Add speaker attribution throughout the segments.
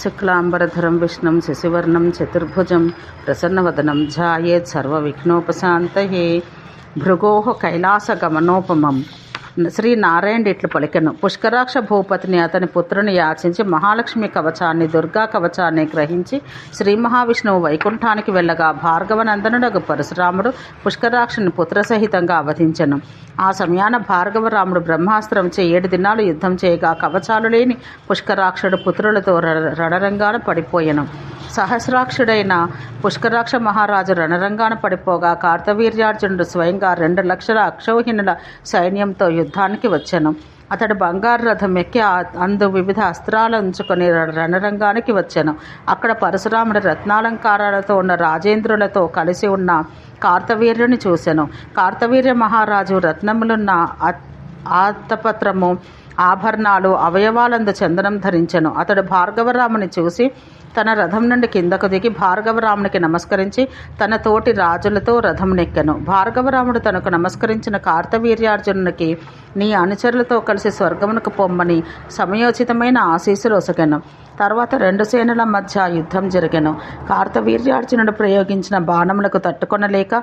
Speaker 1: శుక్లాంబరధరం విష్ణుం శశివర్ణం చతుర్భుజం ప్రసన్నవదనం ధ్యాయేత్ సర్వవిఘ్నోపశాంతయే. భృగోః కైలాసగమనోపమం. శ్రీనారాయణుడు ఇట్లు పలికెను. పుష్కరాక్ష భూపతిని అతని పుత్రుని యాచించి మహాలక్ష్మి కవచాన్ని దుర్గా కవచాన్ని గ్రహించి శ్రీ మహావిష్ణువు వైకుంఠానికి వెళ్ళగా భార్గవనందనుడగు పరశురాముడు పుష్కరాక్షుని పుత్రసహితంగా అవధించెను. ఆ సమయాన భార్గవరాముడు బ్రహ్మాస్త్రంచే 7 దినాలు యుద్ధం చేయగా కవచాలు లేని పుష్కరాక్షుడు పుత్రులతో రణరంగాన పడిపోయెను. సహస్రాక్షుడైన పుష్కరాక్ష మహారాజు రణరంగాన పడిపోగా కార్తవీర్యార్జునుడు స్వయంగా 2 లక్షల అక్షౌహిణుల సైన్యంతో యుద్ధానికి వచ్చెను. అతడు బంగారు రథం ఎక్కి అందు వివిధ అస్త్రాలు ఉంచుకొని రణరంగానికి వచ్చెను. అక్కడ పరశురాముడు రత్నాలంకారాలతో ఉన్న రాజేంద్రులతో కలిసి ఉన్న కార్తవీర్యుని చూసెను. కార్తవీర్య మహారాజు రత్నములున్న ఆతపత్రము, ఆభరణాలు, అవయవాలందు చందనం ధరించెను. అతడు భార్గవరాముని చూసి తన రథం నుండి కిందకు దిగి భార్గవరామునికి నమస్కరించి తన తోటి రాజులతో రథం నెక్కెను. భార్గవరాముడు తనకు నమస్కరించిన కార్తవీర్యార్జునునికి నీ అనుచరులతో కలిసి స్వర్గమునకు పొమ్మని సమయోచితమైన ఆశీస్సులు ఒసగెను. తర్వాత 2 సేనల మధ్య యుద్ధం జరిగెను. కార్తవీర్యార్జునుడు ప్రయోగించిన బాణములకు తట్టుకొనలేక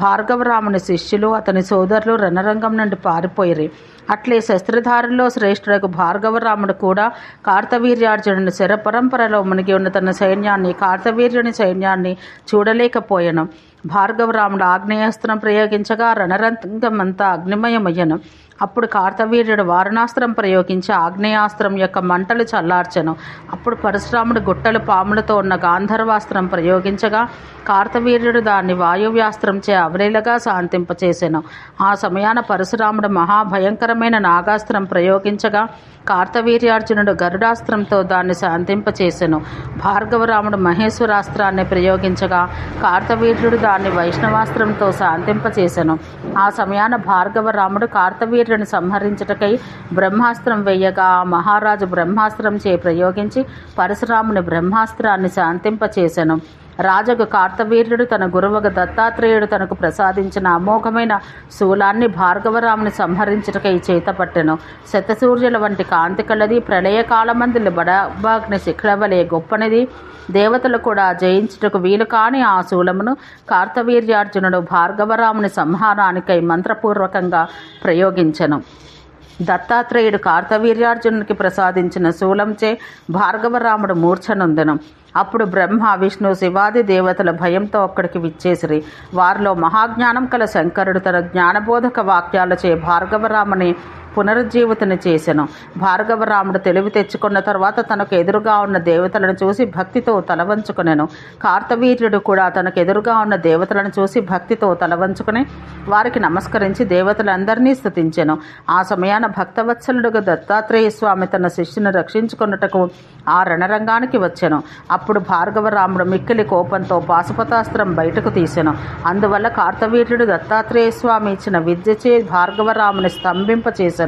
Speaker 1: భార్గవరాముని శిష్యులు అతని సోదరులు రణరంగం నుండి పారిపోయిరి. అట్లే శస్త్రధారుల్లో శ్రేష్ఠుడకు భార్గవరాముడు కూడా కార్తవీర్యార్జునుని శర పరంపరలో మునిగి ఉన్న తన సైన్యాన్ని, కార్తవీర్యుని సైన్యాన్ని చూడలేకపోయెను. భార్గవరాముడు ఆగ్నేయాస్త్రం ప్రయోగించగా రణరంగమంతా అగ్నిమయమయ్యను. అప్పుడు కార్తవీర్యుడు వారణాస్త్రం ప్రయోగించి ఆగ్నేయాస్త్రం యొక్క మంటలు చల్లార్చెను. అప్పుడు పరశురాముడు గుట్టలు పాములతో ఉన్న గాంధర్వాస్త్రం ప్రయోగించగా కార్తవీర్యుడు దాన్ని వాయువ్యాస్త్రంచే అవలీలగా శాంతింపచేసెను. ఆ సమయాన పరశురాముడు మహాభయంకరమైన నాగాస్త్రం ప్రయోగించగా కార్తవీర్యార్జునుడు గరుడాస్త్రంతో దాన్ని శాంతింపచేసెను. భార్గవరాముడు మహేశ్వరాస్త్రాన్ని ప్రయోగించగా కార్తవీర్యుడు దాన్ని వైష్ణవాస్త్రంతో శాంతింపచేసెను. ఆ సమయాన భార్గవరాముడు కార్తవీర్యుని సంహరించుటకై బ్రహ్మాస్త్రం వేయగా ఆ మహారాజు బ్రహ్మాస్త్రం చే ప్రయోగించి పరశురాముని బ్రహ్మాస్త్రాన్ని శాంతింపచేసెను. రాజగు కార్తవీర్యుడు తన గురువుగా దత్తాత్రేయుడు తనకు ప్రసాదించిన అమోఘమైన శూలాన్ని భార్గవరాముని సంహరించుటకై చేతపట్టెను. శతసూర్యుల వంటి కాంతి కలది, ప్రళయకాలమందులు బడబాగ్ని శిఖరవలే గొప్పనిది. దేవతలు కూడా జయించుటకు వీలు కాని ఆ శూలమును కార్తవీర్యార్జునుడు భార్గవరాముని సంహారానికై మంత్రపూర్వకంగా ప్రయోగించెను. దత్తాత్రేయుడు కార్తవీర్యార్జునునికి ప్రసాదించిన శూలంచే భార్గవరాముడు మూర్ఛనొందెను. అప్పుడు బ్రహ్మ, విష్ణు, శివాది దేవతల భయంతో అక్కడికి విచ్చేసిరి. వారిలో మహాజ్ఞానం కల శంకరుడు తన జ్ఞానబోధక వాక్యాలచే భార్గవరాముని పునరుజ్జీవితుని చేసెను. భార్గవరాముడు తెలివి తెచ్చుకున్న తర్వాత తనకు ఎదురుగా ఉన్న దేవతలను చూసి భక్తితో తలవంచుకొనెను. కార్తవీర్యుడు కూడా తనకు ఎదురుగా ఉన్న దేవతలను చూసి భక్తితో తలవంచుకొని వారికి నమస్కరించి దేవతలందరినీ స్తుతించెను. ఆ సమయాన భక్తవత్సలుడుగా దత్తాత్రేయ స్వామి తన శిష్యుని రక్షించుకొనుటకు ఆ రణరంగానికి వచ్చెను. అప్పుడు భార్గవరాముడు మిక్కిలి కోపంతో పాశుపతాస్త్రం బయటకు తీసెను. అందువల్ల కార్తవీర్యుడు దత్తాత్రేయ స్వామి ఇచ్చిన విద్యచే భార్గవరాముని స్తంభింపచేసెను.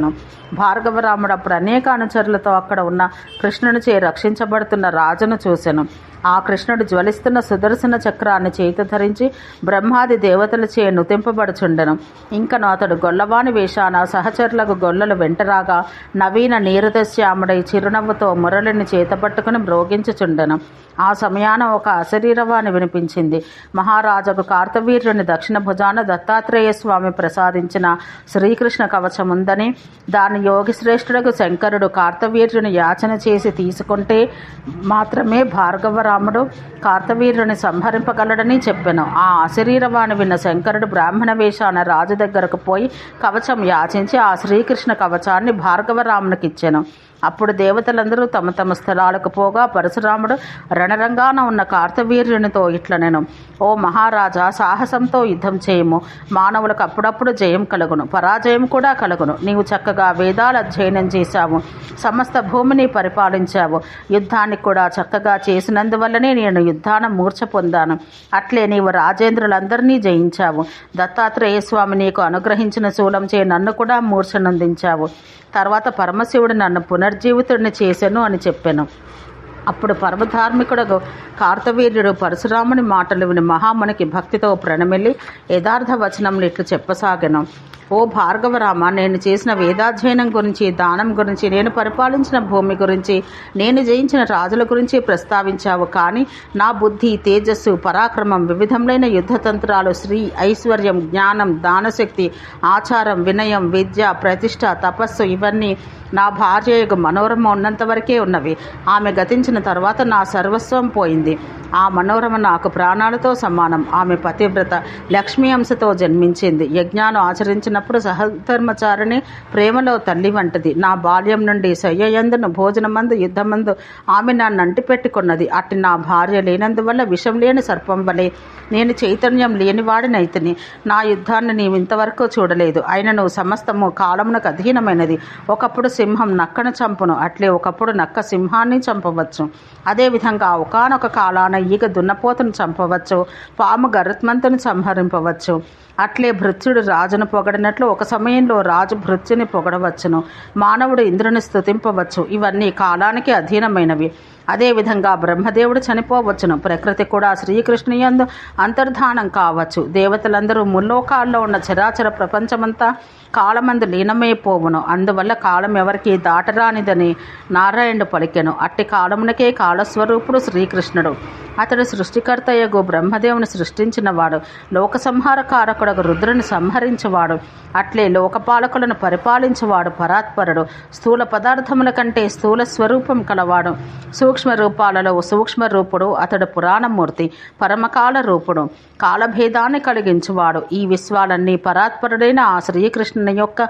Speaker 1: భార్గవరాముడు అప్పుడు అనేక అనుచరులతో అక్కడ ఉన్న కృష్ణునిచే రక్షించబడుతున్న రాజును చూసెను. ఆ కృష్ణుడు జ్వలిస్తున్న సుదర్శన చక్రాన్ని చేతి ధరించి బ్రహ్మాది దేవతలచే నుతింపబడుచుండెను. ఇంకను అతడు గొల్లవాని వేషాన సహచరులకు గొల్లలు వెంటరాగా నవీన నీరదశ్యాముడై చిరునవ్వుతో మురళిని చేతపట్టుకుని మ్రోగించుచుండెను. ఆ సమయాన ఒక అశరీరవాణి వినిపించింది. మహారాజుకు కార్తవీర్యుని దక్షిణ భుజాన దత్తాత్రేయ స్వామి ప్రసాదించిన శ్రీకృష్ణ కవచం ఉందని, దాని యోగిశ్రేష్ఠుడకు శంకరుడు కార్తవీర్యుని యాచన చేసి తీసుకుంటే మాత్రమే భార్గవరాముడు కార్తవీర్యుని సంహరింపగలడని చెప్పెను. ఆ అశరీరవాణి విన్న శంకరుడు బ్రాహ్మణ వేషాన రాజు దగ్గరకు పోయి కవచం యాచించి ఆ శ్రీకృష్ణ కవచాన్ని భార్గవరామునికిచ్చెను. అప్పుడు దేవతలందరూ తమ తమ స్థలాలకు పోగా పరశురాముడు రణరంగాన ఉన్న కార్తవీర్యునితో ఇట్లనెను. ఓ మహారాజా, సాహసంతో యుద్ధం చేయము. మానవులకు అప్పుడప్పుడు జయం కలుగును, పరాజయం కూడా కలుగును. నీవు చక్కగా వేదాలు అధ్యయనం చేశావు, సమస్త భూమిని పరిపాలించావు. యుద్ధాన్ని కూడా చక్కగా చేసినందువల్లనే నేను యుద్ధాన మూర్ఛ పొందాను. అట్లే నీవు రాజేంద్రులందరినీ జయించావు. దత్తాత్రేయ స్వామి నీకు అనుగ్రహించిన శూలంచే నన్ను కూడా మూర్ఛనందించావు. తర్వాత పరమశివుడు నన్ను పునర్జీవితుడిని చేసెను అని చెప్పెను. అప్పుడు పరమధార్మికుడు కార్తవీర్యుడు పరశురాముని మాటలు విని మహామునికి భక్తితో ప్రణమిల్లి యథార్థ వచనములు ఇట్లు చెప్పసాగెను. ఓ భార్గవరామ, నేను చేసిన వేదాధ్యయనం గురించి, దానం గురించి, నేను పరిపాలించిన భూమి గురించి, నేను జయించిన రాజుల గురించి ప్రస్తావించావు. కానీ నా బుద్ధి, తేజస్సు, పరాక్రమం, వివిధములైన యుద్ధతంత్రాలు, శ్రీ ఐశ్వర్యం, జ్ఞానం, దానశక్తి, ఆచారం, వినయం, విద్య, ప్రతిష్ట, తపస్సు ఇవన్నీ నా భార్య మనోరమ ఉన్నంత వరకే ఉన్నవి. ఆమె గతించిన తర్వాత నా సర్వస్వం పోయింది. ఆ మనోరమ నాకు ప్రాణాలతో సమానం. ఆమె పతివ్రత, లక్ష్మీ అంశతో జన్మించింది. యజ్ఞాలు ఆచరించినప్పుడు సహధర్మచారిణి ప్రేమలో తల్లి వంటిది. నా బాల్యం నుండి శయ్యయందును, భోజనమందు, యుద్ధమందు ఆమె నన్ను అంటిపెట్టుకున్నది. అట్టి నా భార్య లేనందువల్ల విషం లేని సర్పం వలె నేను చైతన్యం లేనివాడినైతిని. నా యుద్ధాన్ని నీవు ఇంతవరకు చూడలేదు. అయినను సమస్తము కాలమునకు అధీనమైనది. ఒకప్పుడు సింహం నక్కను చంపును, అట్లే ఒకప్పుడు నక్క సింహాన్ని చంపవచ్చు. అదేవిధంగా ఒకానొక కాలాన ఈగ దున్నపోతును చంపవచ్చు, పాము గరుత్మంతుని సంహరింపవచ్చు. అట్లే భృత్యుడు రాజును పొగడినట్లు ఒక సమయంలో రాజు భృత్యుని పొగడవచ్చును. మానవుడు ఇంద్రుని స్తుతింపవచ్చు. ఇవన్నీ కాలానికి అధీనమైనవి. అదేవిధంగా బ్రహ్మదేవుడు చనిపోవచ్చును. ప్రకృతి కూడా శ్రీకృష్ణుయందు అంతర్ధానం కావచ్చు. దేవతలందరూ ముల్లోకాల్లో ఉన్న చరాచర ప్రపంచమంతా కాలమందు లీనమైపోవును. అందువల్ల కాలం ఎవరికి దాటరానిదని నారాయణుడు పలికెను. అట్టి కాలమునకే కాలస్వరూపుడు శ్రీకృష్ణుడు. అతడు సృష్టికర్తయగు బ్రహ్మదేవుని సృష్టించినవాడు. లోక సంహారకారకుడగు రుద్రుని సంహరించేవాడు. అట్లే లోకపాలకులను పరిపాలించేవాడు పరాత్పరుడు. స్థూల పదార్థముల కంటే స్థూల స్వరూపం కలవాడు. సూక్ష్మ రూపాలలో సూక్ష్మ రూపుడు. అతడు పురాణమూర్తి, పరమకాల రూపుడు, కాలభేదాన్ని కలిగించువాడు. ఈ విశ్వాలన్నీ పరాత్పరుడైన ఆ శ్రీకృష్ణుని యొక్క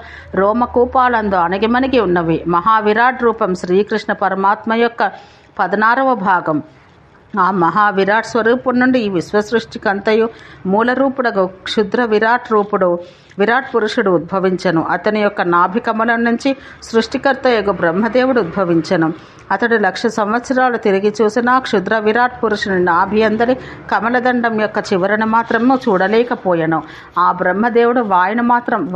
Speaker 1: రోమకూపాలందు అణగిమణిగి ఉన్నవి. మహావిరాట్ రూపం శ్రీకృష్ణ పరమాత్మ యొక్క 16వ భాగం. ఆ మహావిరాట్ స్వరూపుడు నుండి ఈ విశ్వసృష్టికంతయు మూలరూపుడగు క్షుద్ర విరాట్ రూపుడు విరాట్ పురుషుడు ఉద్భవించను. అతని యొక్క నాభికమలం నుంచి సృష్టికర్త యొక్క బ్రహ్మదేవుడు ఉద్భవించను. అతడు 1,00,000 సంవత్సరాలు తిరిగి చూసిన క్షుద్ర విరాట్ పురుషుని నాభి అందరి కమలదండం యొక్క చివరను మాత్రము చూడలేకపోయాను. ఆ బ్రహ్మదేవుడు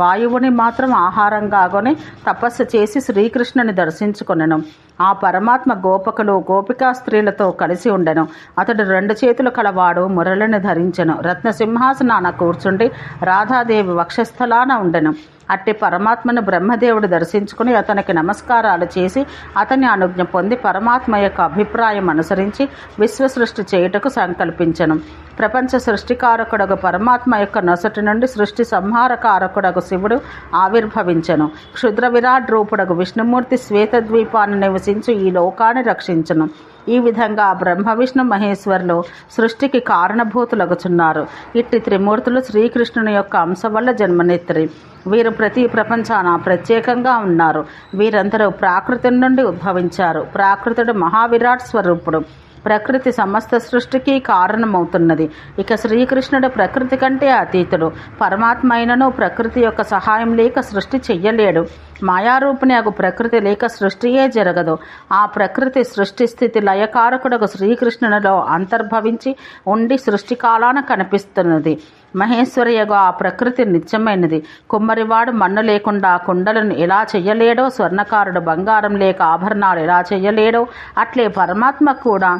Speaker 1: వాయువుని మాత్రం ఆహారంగానే తపస్సు చేసి శ్రీకృష్ణుని దర్శించుకొనెను. ఆ పరమాత్మ గోపకులు, గోపికా స్త్రీలతో కలిసి ఉండెను. అతడు 2 చేతులు కలవాడు, మురళిని ధరించెను. రత్నసింహాసనాన కూర్చుండి రాధాదేవి వక్షస్థలాన ఉండెను. అట్టి పరమాత్మను బ్రహ్మదేవుడు దర్శించుకుని అతనికి నమస్కారాలు చేసి అతని అనుజ్ఞ పొంది పరమాత్మ యొక్క అభిప్రాయం అనుసరించి విశ్వసృష్టి చేయుటకు సంకల్పించెను. ప్రపంచ సృష్టికారకుడగు పరమాత్మ యొక్క నొసటి నుండి సృష్టి సంహారకారకుడగు శివుడు ఆవిర్భవించెను. క్షుద్ర విరాట్ రూపుడగు విష్ణుమూర్తి శ్వేతద్వీపాన్ని నివసించి ఈ లోకాన్ని రక్షించెను. ఈ విధంగా బ్రహ్మ విష్ణు మహేశ్వరులు సృష్టికి కారణభూతులగుచున్నారు. ఇట్టి త్రిమూర్తులు శ్రీకృష్ణుని యొక్క అంశ వల్ల జన్మనెత్తిరి. వీరు ప్రతి ప్రపంచాన ప్రత్యేకంగా ఉన్నారు. వీరందరూ ప్రాకృతి నుండి ఉద్భవించారు. ప్రాకృతుడు మహావిరాట్ స్వరూపుడు. ప్రకృతి సమస్త సృష్టికి కారణమవుతున్నది. ఇక శ్రీకృష్ణుడు ప్రకృతి కంటే అతీతుడు. పరమాత్మ అయినను ప్రకృతి యొక్క సహాయం లేక సృష్టి చెయ్యలేడు. మాయారూపిణి అగు ప్రకృతి లేక సృష్టియే జరగదు. ఆ ప్రకృతి సృష్టి స్థితి లయకారకుడకు శ్రీకృష్ణునిలో అంతర్భవించి ఉండి సృష్టి కాలాన కనిపిస్తున్నది. మహేశ్వరియగు ఆ ప్రకృతి నిత్యమైనది. కుమ్మరివాడు మన్ను లేకుండా కుండలను ఎలా చెయ్యలేడో, స్వర్ణకారుడు బంగారం లేక ఆభరణాలు ఎలా చెయ్యలేడో, అట్లే పరమాత్మ కూడా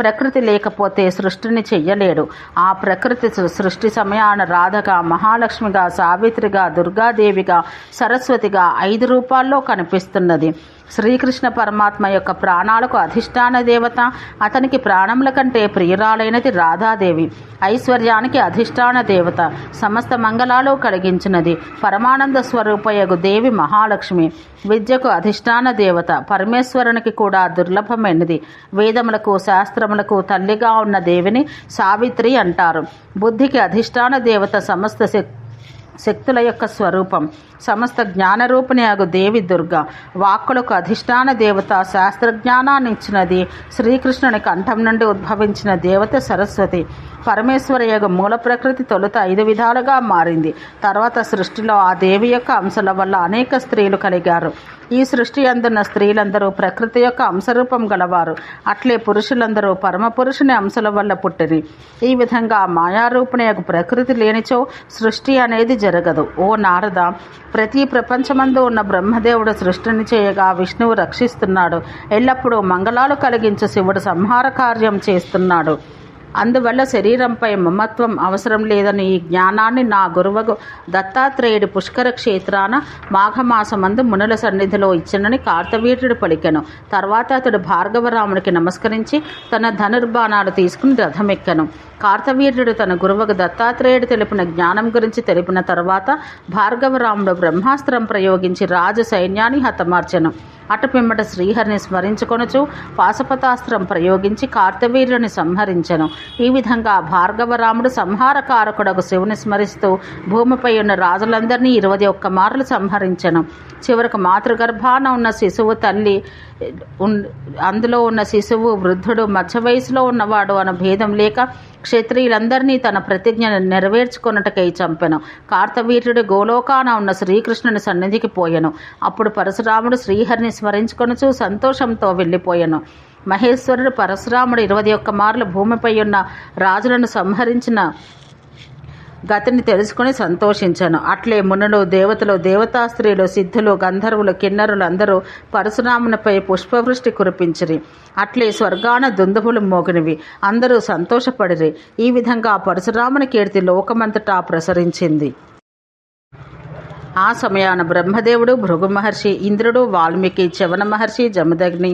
Speaker 1: ప్రకృతి లేకపోతే సృష్టిని చెయ్యలేడు. ఆ ప్రకృతి సృష్టి సమయాన రాధగా, మహాలక్ష్మిగా, సావిత్రిగా, దుర్గాదేవిగా, సరస్వతిగా 5 రూపాల్లో కనిపిస్తున్నది. శ్రీకృష్ణ పరమాత్మ యొక్క ప్రాణాలకు అధిష్టాన దేవత, అతనికి ప్రాణముల కంటే ప్రియురాలైనది రాధాదేవి. ఐశ్వర్యానికి అధిష్టాన దేవత, సమస్త మంగళాలు కలిగించినది పరమానంద స్వరూపయగు దేవి మహాలక్ష్మి. విద్యకు అధిష్టాన దేవత, పరమేశ్వరునికి కూడా దుర్లభమైనది. వేదములకు, శాస్త్రములకు తల్లిగా ఉన్న దేవిని సావిత్రి అంటారు. బుద్ధికి అధిష్టాన దేవత, సమస్త శక్తుల యొక్క స్వరూపం, సమస్త జ్ఞానరూపిణి అగు దేవి దుర్గ. వాక్కులకు అధిష్టాన దేవత, శాస్త్రజ్ఞానాన్ని ఇచ్చినది శ్రీకృష్ణుని కంఠం నుండి ఉద్భవించిన దేవత సరస్వతి. పరమేశ్వర యొక్క మూల ప్రకృతి తొలుత 5 విధాలుగా మారింది. తర్వాత సృష్టిలో ఆ దేవి యొక్క అంశల వల్ల అనేక స్త్రీలు కలిగారు. ఈ సృష్టి అందున్న స్త్రీలందరూ ప్రకృతి యొక్క అంశరూపం గలవారు. అట్లే పురుషులందరూ పరమపురుషుని అంశల వల్ల పుట్టిరి. ఈ విధంగా మాయారూపిణి యొక్క ప్రకృతి లేనిచో సృష్టి అనేది జరగదు. ఓ నారద, ప్రతి ప్రపంచమందు ఉన్న బ్రహ్మదేవుడు సృష్టిని చేయగా విష్ణువు రక్షిస్తున్నాడు. ఎల్లప్పుడూ మంగళాలు కలిగించే శివుడు సంహార కార్యం చేస్తున్నాడు. అందువల్ల శరీరంపై మమత్వం అవసరం లేదని ఈ జ్ఞానాన్ని నా గురువగు దత్తాత్రేయుడి పుష్కర క్షేత్రాన మాఘమాసమందు మునుల సన్నిధిలో ఇచ్చినని కార్తవీర్యుడు పలికెను. తర్వాత అతడు భార్గవరామునికి నమస్కరించి తన ధనుర్బాణాలు తీసుకుని రథమెక్కెను. కార్తవీర్యుడు తన గురువగు దత్తాత్రేయుడు తెలిపిన జ్ఞానం గురించి తెలిపిన తర్వాత భార్గవరాముడు బ్రహ్మాస్త్రం ప్రయోగించి రాజు సైన్యాన్ని హతమార్చెను. అటు పిమ్మట శ్రీహరిని స్మరించుకొనుచు పాశుపతాస్త్రం ప్రయోగించి కార్తవీర్యుని సంహరించెను. ఈ విధంగా భార్గవరాముడు సంహారకారకుడకు శివుని స్మరిస్తూ భూమిపై ఉన్న రాజులందరినీ 21 మార్లు సంహరించెను. చివరకు మాతృగర్భాన ఉన్న శిశువు తల్లి, అందులో ఉన్న శిశువు వృద్ధుడు, మధ్య వయసులో ఉన్నవాడు అన్న భేదం లేక క్షత్రియులందరినీ తన ప్రతిజ్ఞను నెరవేర్చుకొనుటకై చంపెను. కార్తవీర్యుడు గోలోకాన ఉన్న శ్రీకృష్ణుని సన్నిధికి పోయెను. అప్పుడు పరశురాముడు శ్రీహరిని స్మరించుకొనుచు సంతోషంతో వెళ్ళిపోయెను. మహేశ్వరుడు పరశురాముడు 21 మార్లు భూమిపై ఉన్న రాజులను సంహరించిన గతిని తెలుసుకుని సంతోషించాను. అట్లే మునులు, దేవతలు, దేవతా స్త్రీలు, సిద్ధులు, గంధర్వులు, కిన్నరులు అందరూ పరశురామునిపై పుష్పవృష్టి కురిపించిరి. అట్లే స్వర్గాన దుందుబులు మోగినవి. అందరూ సంతోషపడిరి. ఈ విధంగా పరశురాముని కీర్తి లోకమంతటా ప్రసరించింది. ఆ సమయాన బ్రహ్మదేవుడు, భృగు మహర్షి, ఇంద్రుడు, వాల్మీకి, చవన మహర్షి, జమదగ్ని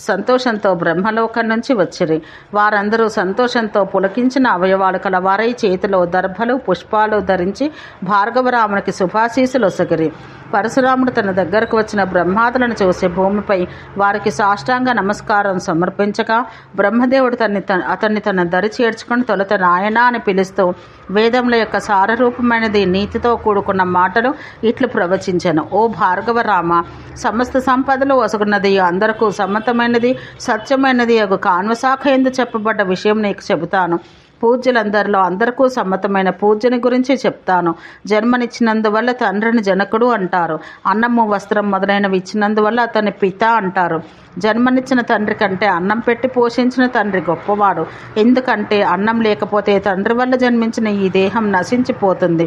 Speaker 1: సంతోషంతో బ్రహ్మలోకం నుంచి వచ్చిరి. వారందరూ సంతోషంతో పులకించిన అవయవాలు కలవారై చేతిలో దర్భలు, పుష్పాలు ధరించి భార్గవరామునికి శుభాశీసులు ఒసగిరి. పరశురాముడు తన దగ్గరకు వచ్చిన బ్రహ్మాదులను చూసి భూమిపై వారికి సాష్టాంగ నమస్కారం సమర్పించగా బ్రహ్మదేవుడు అతన్ని తన దరి చేర్చుకుని తొలుత నాయనా అని పిలుస్తూ వేదముల యొక్క సారరూపమైనది నీతితో కూడుకున్న మాటలు ఇట్లు ప్రవచించెను. ఓ భార్గవరామ, సమస్త సంపదలు ఒసగున్నది, అందరకు సమ్మతమైనది, సత్యమైనది అగు కాన్వశాఖ ఎందు చెప్పబడ్డ విషయం నీకు చెబుతాను. పూజ్యులందరిలో అందరికీ సమ్మతమైన పూజ్యుని గురించి చెప్తాను. జన్మనిచ్చినందువల్ల తండ్రిని జనకుడు అంటారు. అన్నము, వస్త్రం మొదలైనవి ఇచ్చినందువల్ల అతన్ని పిత అంటారు. జన్మనిచ్చిన తండ్రి కంటే అన్నం పెట్టి పోషించిన తండ్రి గొప్పవాడు. ఎందుకంటే అన్నం లేకపోతే తండ్రి వల్ల జన్మించిన ఈ దేహం నశించిపోతుంది.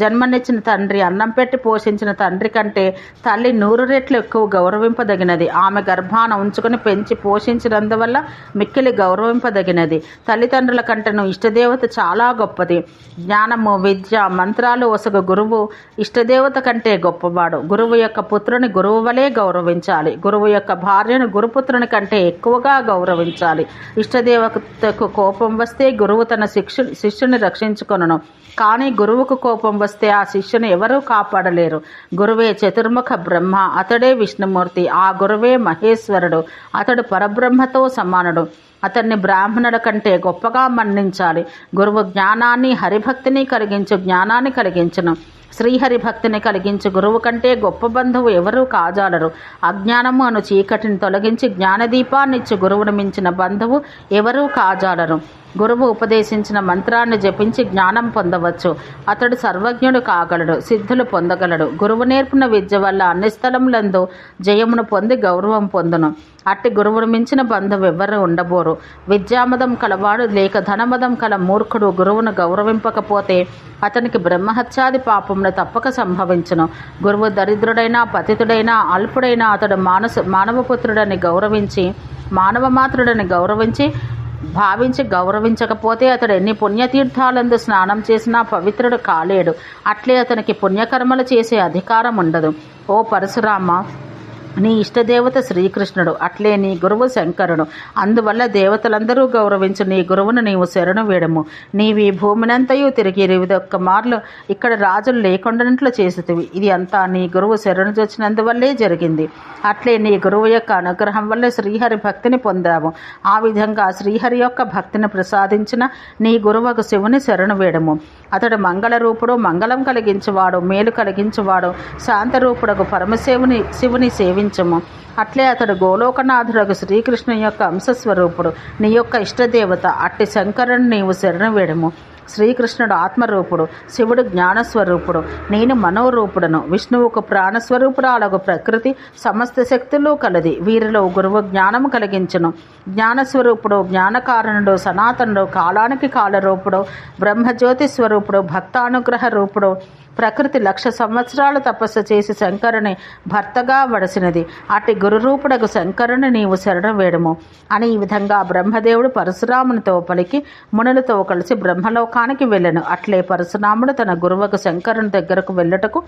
Speaker 1: జన్మనిచ్చిన తండ్రి, అన్నం పెట్టి పోషించిన తండ్రి కంటే తల్లి 100 రెట్లు ఎక్కువ గౌరవింపదగినది. ఆమె గర్భాన ఉంచుకుని పెంచి పోషించినందువల్ల మిక్కిలి గౌరవింపదగినది. తల్లిదండ్రుల కంటేను ఇష్టదేవత చాలా గొప్పది. జ్ఞానము, విద్య, మంత్రాలు ఒసగు గురువు ఇష్టదేవత కంటే గొప్పవాడు. గురువు యొక్క పుత్రుని గురువు వలె గౌరవించాలి. గురువు యొక్క భార్యను గురుపుత్రుని కంటే ఎక్కువగా గౌరవించాలి. ఇష్టదేవతకు కోపం వస్తే గురువు తన శిష్యుని రక్షించుకొనును. కానీ గురువుకు కోపం వస్తే ఆ శిష్యుని ఎవరూ కాపాడలేరు. గురువే చతుర్ముఖ బ్రహ్మ, అతడే విష్ణుమూర్తి. ఆ గురువే మహేశ్వరుడు. అతడు పరబ్రహ్మతో సమానుడు. అతన్ని బ్రాహ్మణుల కంటే గొప్పగా మన్నించాలి. గురువు జ్ఞానాన్ని, హరిభక్తిని కలిగించు జ్ఞానాన్ని కలిగించును. శ్రీహరి భక్తిని కలిగించు గురువు కంటే గొప్ప బంధువు ఎవరూ కాజాలరు. అజ్ఞానము అను చీకటిని తొలగించి జ్ఞానదీపాన్నిచ్చు గురువును మించిన బంధువు ఎవరూ కాజాలరు. గురువు ఉపదేశించిన మంత్రాన్ని జపించి జ్ఞానం పొందవచ్చు. అతడు సర్వజ్ఞుడు కాగలడు, సిద్ధులు పొందగలడు. గురువు నేర్పిన విద్య వల్ల అన్ని స్థలములందు జయమును పొంది గౌరవం పొందును. అట్టి గురువును మించిన బంధువు ఎవ్వరూ ఉండబోరు. విద్యామదం కలవాడు లేక ధనమదం కల మూర్ఖుడు గురువును గౌరవింపకపోతే అతనికి బ్రహ్మహత్యాది పాపమును తప్పక సంభవించును. గురువు దరిద్రుడైనా, పతితుడైనా, అల్పుడైనా అతడు మానవపుత్రుడని భావించి గౌరవించకపోతే అతడు ఎన్ని పుణ్యతీర్థాలందు స్నానం చేసినా పవిత్రుడు కాలేడు. అట్లే అతనికి పుణ్యకర్మలు చేసే అధికారం ఉండదు. ఓ పరశురామ, నీ ఇష్టదేవత శ్రీకృష్ణుడు, అట్లే నీ గురువు శంకరుడు. అందువల్ల దేవతలందరూ గౌరవించు నీ గురువును నీవు శరణు వేడము. నీవి భూమినంతయు తిరిగి 21 మార్లు ఇక్కడ రాజులు లేకుండానట్లు చేసితివి. ఇది అంతా నీ గురువు శరణు చొచ్చినందువల్లే జరిగింది. అట్లే నీ గురువు యొక్క అనుగ్రహం వల్ల శ్రీహరి భక్తిని పొందాము. ఆ విధంగా శ్రీహరి యొక్క భక్తిని ప్రసాదించిన నీ గురువుకు శివుని శరణు వేడము. అతడు మంగళరూపుడు, మంగళం కలిగించువాడు, మేలు కలిగించువాడు, శాంతరూపుడకు శివుని సేవించము. అట్లే అతడు గోలోకనాథుడకు శ్రీకృష్ణుని యొక్క అంశస్వరూపుడు, నీ యొక్క ఇష్టదేవత. అట్టి శంకరుని నీవు శరణు వేడము. శ్రీకృష్ణుడు ఆత్మరూపుడు, శివుడు జ్ఞానస్వరూపుడు, నేను మనోరూపుడను. విష్ణువుకు ప్రాణస్వరూపురాలకు ప్రకృతి సమస్త శక్తులు కలది. వీరిలో గురువు జ్ఞానము కలిగించును. జ్ఞానస్వరూపుడు, జ్ఞానకారణుడు, సనాతనుడు, కాలానికి కాలరూపుడు, బ్రహ్మజ్యోతి స్వరూపుడు, భక్తానుగ్రహ రూపుడు, ప్రకృతి 1,00,000 సంవత్సరాలు తపస్సు చేసి శంకరుని భర్తగా వడసినది. అట్టి గురురూపుడకు శంకరుని నీవు శరణు వేడుము అని ఈ విధంగా బ్రహ్మదేవుడు పరశురామునితో పలికి మునులతో కలిసి బ్రహ్మలోకానికి వెళ్ళెను. అట్లే పరశురాముడు తన గురువుకు శంకరుని దగ్గరకు వెళ్ళుటకు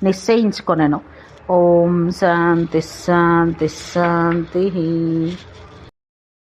Speaker 1: నిశ్చయించుకొనెను. ఓం శాంతి శాంతి శాంతి.